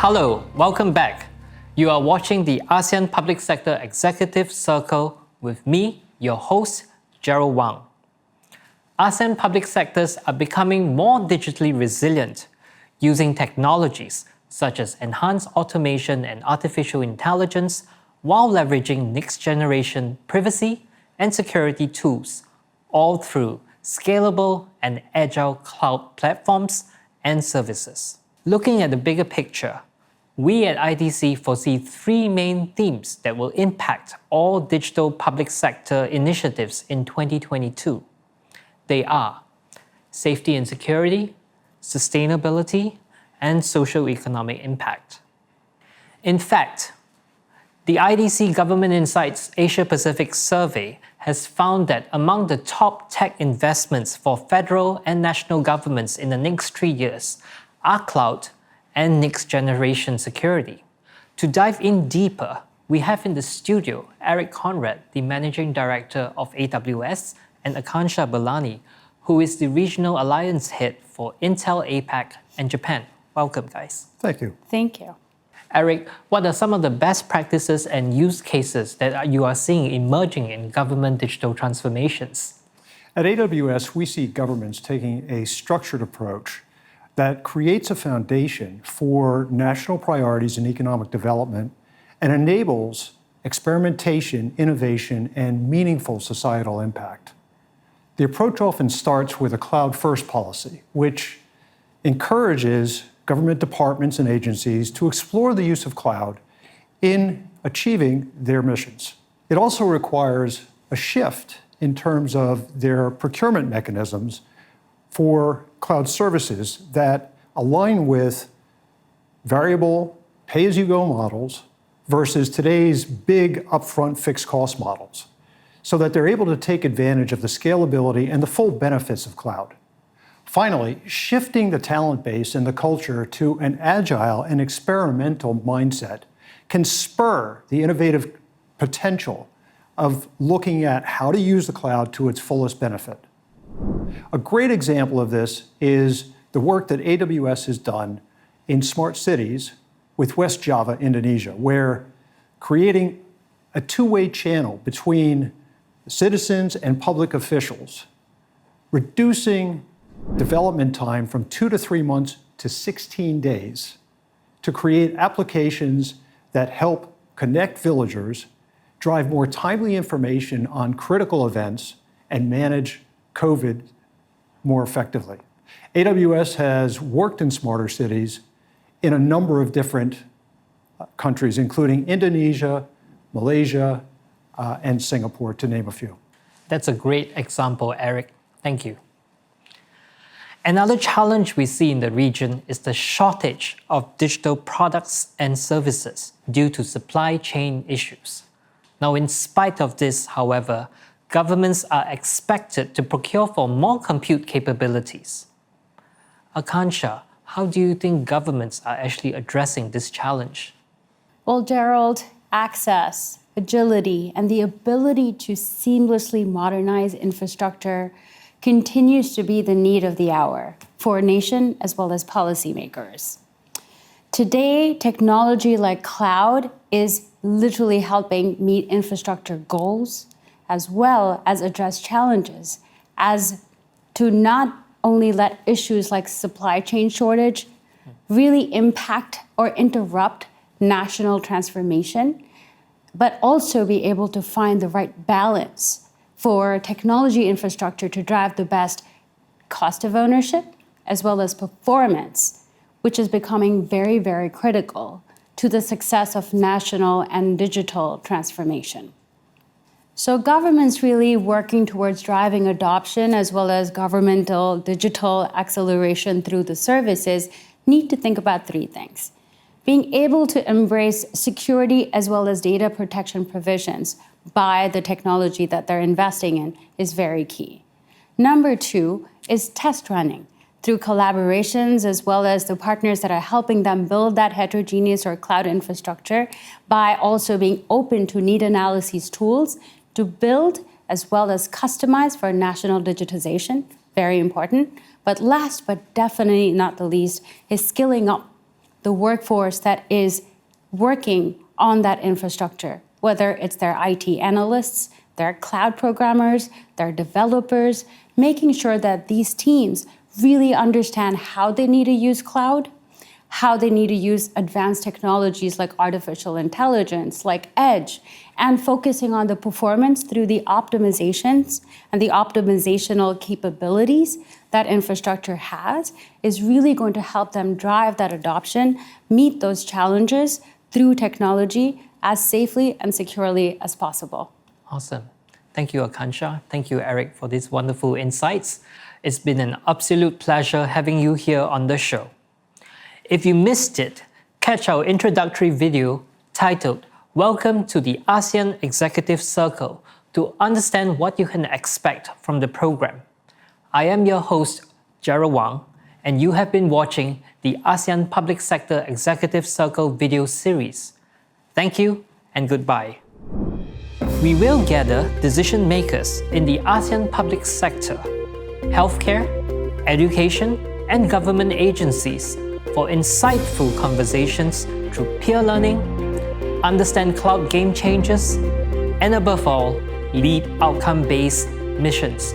Hello, welcome back. You are watching the ASEAN Public Sector Executive Circle with me, your host, Gerald Wang. ASEAN public sectors are becoming more digitally resilient, using technologies such as enhanced automation and artificial intelligence while leveraging next-generation privacy and security tools, all through scalable and agile cloud platforms and services. Looking at the bigger picture, we at IDC foresee three main themes that will impact all digital public sector initiatives in 2022. They are safety and security, sustainability, and socio-economic impact. In fact, the IDC Government Insights Asia-Pacific Survey has found that among the top tech investments for federal and national governments in the next 3 years are cloud and next-generation security. To dive in deeper, we have in the studio Eric Conrad, the Managing Director of AWS, and Akansha Balani, who is the Regional Alliance Head for Intel APAC and Japan. Welcome, guys. Thank you. Thank you. Eric, what are some of the best practices and use cases that you are seeing emerging in government digital transformations? At AWS, we see governments taking a structured approach that creates a foundation for national priorities in economic development and enables experimentation, innovation, and meaningful societal impact. The approach often starts with a cloud-first policy, which encourages government departments and agencies to explore the use of cloud in achieving their missions. It also requires a shift in terms of their procurement mechanisms for cloud services that align with variable pay-as-you-go models versus today's big upfront fixed cost models, so that they're able to take advantage of the scalability and the full benefits of cloud. Finally, shifting the talent base and the culture to an agile and experimental mindset can spur the innovative potential of looking at how to use the cloud to its fullest benefit. A great example of this is the work that AWS has done in smart cities with West Java, Indonesia, where creating a two-way channel between citizens and public officials, reducing development time from 2 to 3 months to 16 days to create applications that help connect villagers, drive more timely information on critical events, and manage COVID more effectively. AWS has worked in smarter cities in a number of different countries, including Indonesia, Malaysia, and Singapore, to name a few. That's a great example, Eric. Thank you. Another challenge we see in the region is the shortage of digital products and services due to supply chain issues. Now, in spite of this, however, governments are expected to procure for more compute capabilities. Akansha, how do you think governments are actually addressing this challenge? Well, Gerald, access, agility, and the ability to seamlessly modernize infrastructure continues to be the need of the hour for a nation as well as policymakers. Today, technology like cloud is literally helping meet infrastructure goals as well as address challenges, as to not only let issues like supply chain shortage really impact or interrupt national transformation, but also be able to find the right balance for technology infrastructure to drive the best cost of ownership as well as performance, which is becoming very, very critical to the success of national and digital transformation. So governments really working towards driving adoption as well as governmental digital acceleration through the services need to think about three things. Being able to embrace security as well as data protection provisions by the technology that they're investing in is very key. Number two is test running through collaborations as well as the partners that are helping them build that heterogeneous or cloud infrastructure by also being open to need analysis tools to build as well as customize for national digitization, very important. But last but definitely not the least is skilling up the workforce that is working on that infrastructure, whether it's their IT analysts, their cloud programmers, their developers, making sure that these teams really understand how they need to use cloud, how they need to use advanced technologies like artificial intelligence, like edge, and focusing on the performance through the optimizations and the optimizational capabilities that infrastructure has is really going to help them drive that adoption, meet those challenges through technology as safely and securely as possible. Awesome. Thank you, Akansha. Thank you, Eric, for these wonderful insights. It's been an absolute pleasure having you here on the show. If you missed it, catch our introductory video titled Welcome to the ASEAN Executive Circle to understand what you can expect from the program. I am your host, Gerald Wang, and you have been watching the ASEAN Public Sector Executive Circle video series. Thank you and goodbye. We will gather decision makers in the ASEAN public sector, healthcare, education, and government agencies for insightful conversations through peer learning, understand cloud game changers, and above all, lead outcome-based missions.